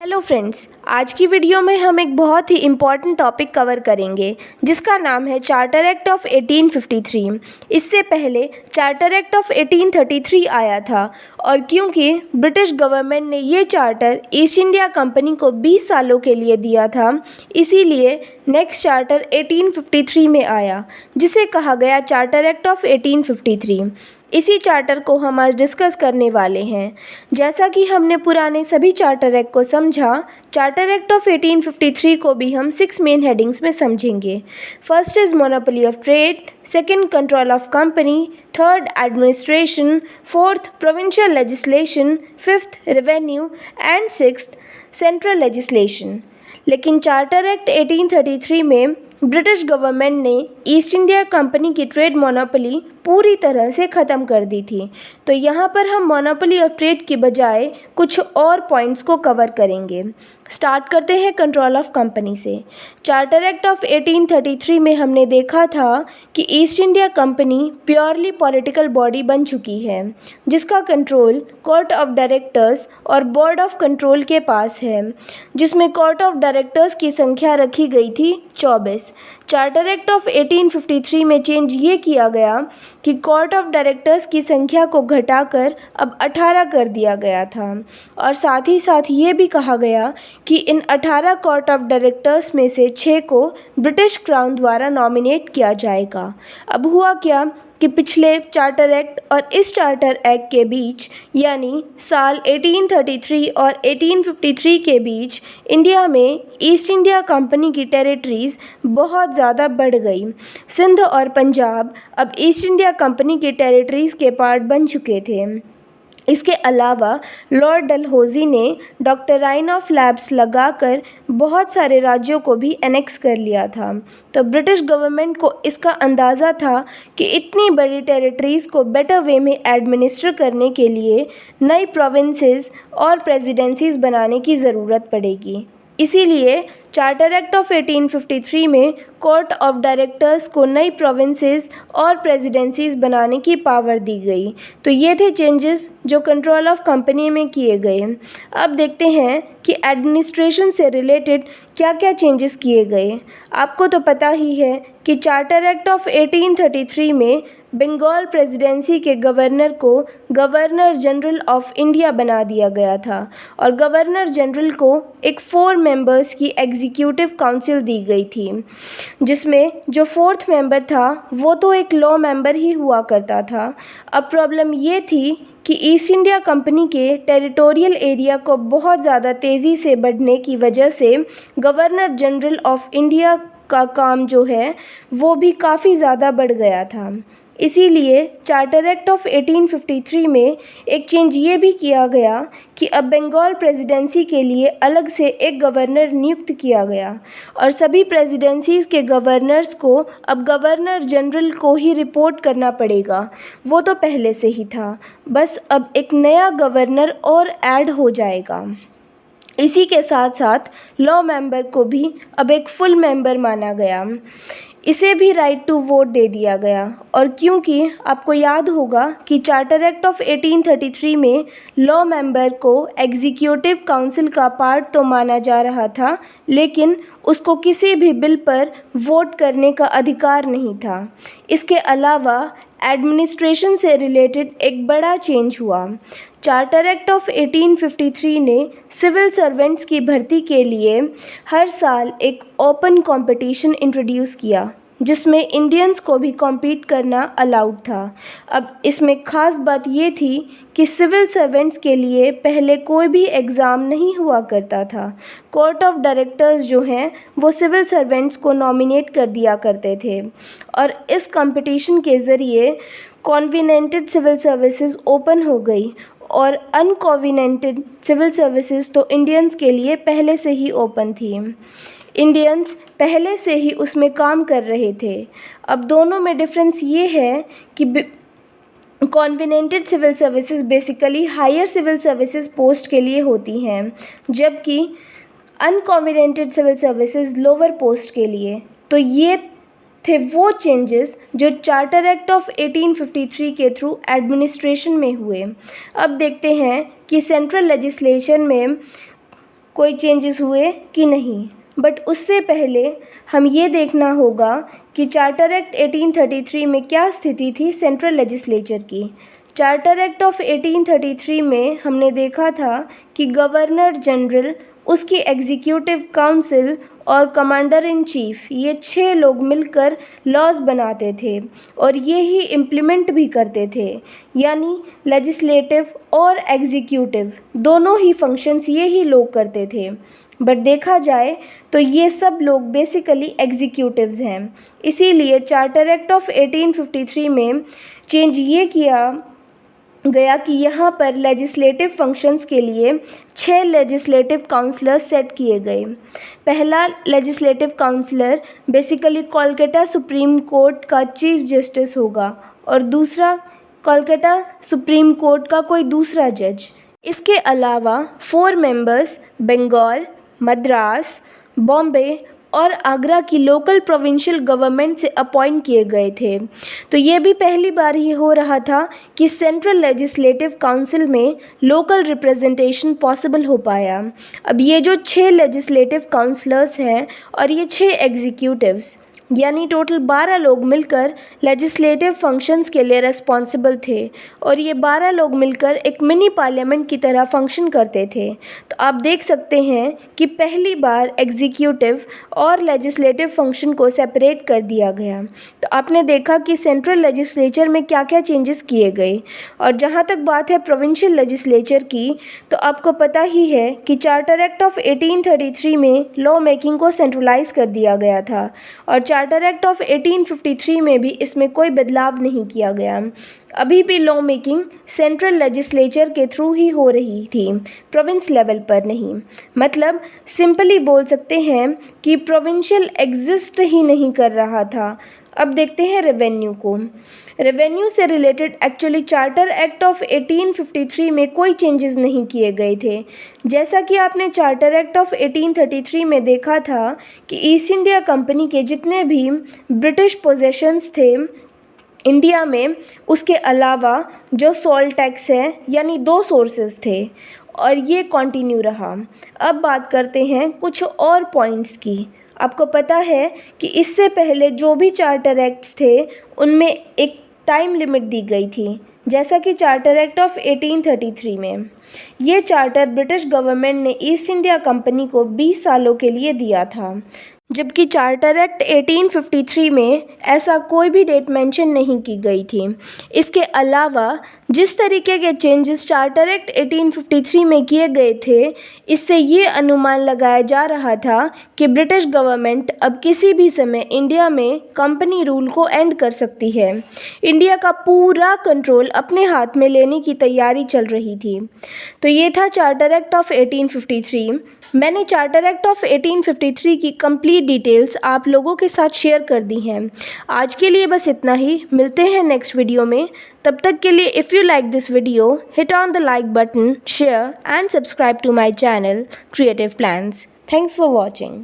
Hello friends, आज की video में हम एक बहुत ही इम्पॉर्टेंट टॉपिक कवर करेंगे जिसका नाम है चार्टर एक्ट ऑफ 1853। इससे पहले चार्टर एक्ट ऑफ 1833 आया था और क्योंकि ब्रिटिश गवर्नमेंट ने ये चार्टर ईस्ट इंडिया कंपनी को 20 सालों के लिए दिया था, इसीलिए नेक्स्ट चार्टर 1853 में आया जिसे कहा गया चार्टर एक्ट ऑफ 1853। इसी चार्टर को हम आज डिस्कस करने वाले हैं। जैसा कि हमने पुराने सभी चार्टर एक्ट को समझा, चार्टर एक्ट ऑफ 1853 को भी हम 6 मेन हेडिंग्स में समझेंगे। First is monopoly of trade, second control of company, third administration, fourth provincial legislation, fifth revenue and sixth central legislation. लेकिन चार्टर एक्ट 1833 में ब्रिटिश गवर्नमेंट ने ईस्ट इंडिया कंपनी की trade monopoly पूरी तरह से ख़त्म कर दी थी। तो यहाँ पर हम मोनोपोली ऑफ ट्रेड की बजाय कुछ और पॉइंट्स को कवर करेंगे। स्टार्ट करते हैं कंट्रोल ऑफ कंपनी से। चार्टर एक्ट ऑफ 1833 में हमने देखा था कि east India company purely political body बन चुकी है जिसका कंट्रोल कोर्ट ऑफ डायरेक्टर्स और बोर्ड ऑफ कंट्रोल के पास है, जिसमें कोर्ट ऑफ डायरेक्टर्स की संख्या रखी गई थी 24। चार्टर एक्ट ऑफ 1853 में चेंज ये किया गया कि कोर्ट ऑफ डायरेक्टर्स की संख्या को घटाकर अब 18 कर दिया गया था और साथ ही साथ ये भी कहा गया कि इन 18 कोर्ट ऑफ डायरेक्टर्स में से 6 को ब्रिटिश क्राउन द्वारा नॉमिनेट किया जाएगा। अब हुआ क्या कि पिछले चार्टर एक्ट और इस चार्टर एक्ट के बीच यानी साल 1833 और 1853 के बीच इंडिया में ईस्ट इंडिया कंपनी की टेरिटरीज़ बहुत ज़्यादा बढ़ गई। सिंध और पंजाब अब ईस्ट इंडिया कंपनी की टेरिटरीज़ के पार्ट बन चुके थे। इसके अलावा लॉर्ड डलहौजी ने डॉक्टराइन ऑफ लैब्स लगाकर बहुत सारे राज्यों को भी एनेक्स कर लिया था। तो ब्रिटिश गवर्नमेंट को इसका अंदाज़ा था कि इतनी बड़ी टेरिटरीज़ को बेटर वे में एडमिनिस्टर करने के लिए नई प्रोविंसेस और प्रेसिडेंसीज बनाने की ज़रूरत पड़ेगी। इसीलिए चार्टर एक्ट ऑफ 1853 में कोर्ट ऑफ डायरेक्टर्स को नई प्रोविंसेस और प्रेसिडेंसीज बनाने की पावर दी गई। तो ये थे चेंजेस जो कंट्रोल ऑफ कंपनी में किए गए। अब देखते हैं कि एडमिनिस्ट्रेशन से रिलेटेड क्या क्या चेंजेस किए गए। आपको तो पता ही है कि चार्टर एक्ट ऑफ 1833 में बंगाल प्रेसिडेंसी के गवर्नर को गवर्नर जनरल ऑफ इंडिया बना दिया गया था और गवर्नर जनरल को एक 4 मेंबर्स की एग्जीक्यूटिव काउंसिल दी गई थी, जिसमें जो 4th मेंबर था वो तो एक लॉ मेंबर ही हुआ करता था। अब प्रॉब्लम ये थी कि ईस्ट इंडिया कंपनी के टेरिटोरियल एरिया को बहुत ज़्यादा तेज़ी से बढ़ने की वजह से गवर्नर जनरल ऑफ इंडिया का काम जो है वो भी काफ़ी ज़्यादा बढ़ गया था। इसीलिए चार्टर एक्ट ऑफ 1853 में एक चेंज ये भी किया गया कि अब बंगाल प्रेसिडेंसी के लिए अलग से एक गवर्नर नियुक्त किया गया और सभी प्रेसिडेंसीज़ के गवर्नर्स को अब गवर्नर जनरल को ही रिपोर्ट करना पड़ेगा। वो तो पहले से ही था, बस अब एक नया गवर्नर और ऐड हो जाएगा। इसी के साथ साथ लॉ मेंबर को भी अब एक फुल मेंबर माना गया। इसे भी राइट टू वोट दे दिया गया और क्योंकि आपको याद होगा कि चार्टर एक्ट ऑफ 1833 में लॉ मेंबर को एग्जीक्यूटिव काउंसिल का पार्ट तो माना जा रहा था, लेकिन उसको किसी भी बिल पर वोट करने का अधिकार नहीं था। इसके अलावा एडमिनिस्ट्रेशन से रिलेटेड एक बड़ा चेंज हुआ। चार्टर एक्ट ऑफ 1853 ने सिविल सर्वेंट्स की भर्ती के लिए हर साल एक ओपन कंपटीशन इंट्रोड्यूस किया जिसमें इंडियंस को भी कॉम्पीट करना अलाउड था। अब इसमें ख़ास बात ये थी कि सिविल सर्वेंट्स के लिए पहले कोई भी एग्ज़ाम नहीं हुआ करता था। कोर्ट ऑफ डायरेक्टर्स जो हैं वो सिविल सर्वेंट्स को नॉमिनेट कर दिया करते थे और इस कंपटीशन के ज़रिए कॉन्विनेंटेड सिविल सर्विसेज ओपन हो गई और अनकॉन्विनेंटेड सिविल सर्विसेज तो इंडियंस के लिए पहले से ही ओपन थी। इंडियंस पहले से ही उसमें काम कर रहे थे। अब दोनों में डिफरेंस ये है कि covenanted civil services basically higher civil services post के लिए होती हैं, जबकि uncovenanted civil services lower post के लिए। तो ये थे वो चेंजेस जो चार्टर एक्ट ऑफ 1853 के थ्रू एडमिनिस्ट्रेशन में हुए। अब देखते हैं कि सेंट्रल लेजिस्लेशन में कोई चेंजेस हुए कि नहीं। बट उससे पहले हम ये देखना होगा कि चार्टर एक्ट 1833 में क्या स्थिति थी सेंट्रल लेजिस्लेचर की। चार्टर एक्ट ऑफ 1833 में हमने देखा था कि गवर्नर जनरल, उसकी एग्जीक्यूटिव काउंसिल और कमांडर इन चीफ, ये 6 लोग मिलकर लॉज बनाते थे और ये ही इम्प्लीमेंट भी करते थे। यानी लेजिस्लेटिव और एग्जीक्यूटिव दोनों ही फंक्शंस ये ही लोग करते थे। बट देखा जाए तो ये सब लोग बेसिकली एग्जीक्यूटिव्स हैं। इसीलिए चार्टर एक्ट ऑफ 1853 में चेंज ये किया गया कि यहाँ पर लेजिस्लेटिव फंक्शंस के लिए 6 लेजिस्लेटिव काउंसलर्स सेट किए गए। पहला legislative councillor basically Kolkata supreme court का चीफ जस्टिस होगा और दूसरा कोलकाता सुप्रीम कोर्ट का कोई दूसरा जज। इसके अलावा 4 मेंबर्स बंगाल, मद्रास, बॉम्बे और आगरा की लोकल प्रोविंशियल गवर्नमेंट से अपॉइंट किए गए थे। तो ये भी पहली बार ही हो रहा था कि सेंट्रल लेजिस्लेटिव काउंसिल में लोकल रिप्रेजेंटेशन पॉसिबल हो पाया। अब ये जो 6 लेजिस्लेटिव काउंसलर्स हैं और ये 6 एग्जीक्यूटिव्स, यानी टोटल 12 लोग मिलकर लेजिस्लेटिव फंक्शंस के लिए रिस्पॉन्सिबल थे और ये 12 लोग मिलकर एक मिनी पार्लियामेंट की तरह फंक्शन करते थे। तो आप देख सकते हैं कि पहली बार एग्जीक्यूटिव और लेजिस्लेटिव फंक्शन को सेपरेट कर दिया गया। तो आपने देखा कि सेंट्रल लेजिस्लेचर में क्या क्या चेंजेस किए गए। और जहाँ तक बात है प्रोविंशियल लेजिस्लेचर की, तो आपको पता ही है कि चार्टर एक्ट ऑफ 1833 में लॉ मेकिंग को सेंट्रलाइज कर दिया गया था और चार्टर एक्ट ऑफ 1853 में भी इसमें कोई बदलाव नहीं किया गया। अभी भी लॉ मेकिंग सेंट्रल लेजिस्लेचर के थ्रू ही हो रही थी, प्रोविंस लेवल पर नहीं। मतलब सिंपली बोल सकते हैं कि प्रोविंशियल एग्जिस्ट ही नहीं कर रहा था। अब देखते हैं रेवेन्यू को। रेवेन्यू से related actually charter act of 1853 में कोई चेंजेस नहीं किए गए थे। जैसा कि आपने चार्टर एक्ट ऑफ 1833 में देखा था कि ईस्ट इंडिया कंपनी के जितने भी ब्रिटिश पोजेशंस थे इंडिया में, उसके अलावा जो सॉल्ट टैक्स है, यानी 2 सोर्सेज थे और ये कंटिन्यू रहा। अब बात करते हैं कुछ और पॉइंट्स की। आपको पता है कि इससे पहले जो भी चार्टर एक्ट्स थे उनमें एक टाइम लिमिट दी गई थी, जैसा कि चार्टर एक्ट ऑफ 1833 में। ये चार्टर ब्रिटिश गवर्नमेंट ने ईस्ट इंडिया कंपनी को 20 सालों के लिए दिया था, जबकि चार्टर एक्ट 1853 में ऐसा कोई भी डेट मेंशन नहीं की गई थी। इसके अलावा जिस तरीके के चेंजेस चार्टर एक्ट 1853 में किए गए थे, इससे ये अनुमान लगाया जा रहा था कि ब्रिटिश गवर्नमेंट अब किसी भी समय इंडिया में कंपनी रूल को एंड कर सकती है। इंडिया का पूरा कंट्रोल अपने हाथ में लेने की तैयारी चल रही थी। तो ये था चार्टर एक्ट ऑफ 1853। मैंने चार्टर एक्ट ऑफ 1853 की कंप्लीट डिटेल्स आप लोगों के साथ शेयर कर दी हैं। आज के लिए बस इतना ही। मिलते हैं नेक्स्ट वीडियो में। तब तक के लिए if you like this video, hit on the like button, share and subscribe to my channel Creative Plans. Thanks for watching.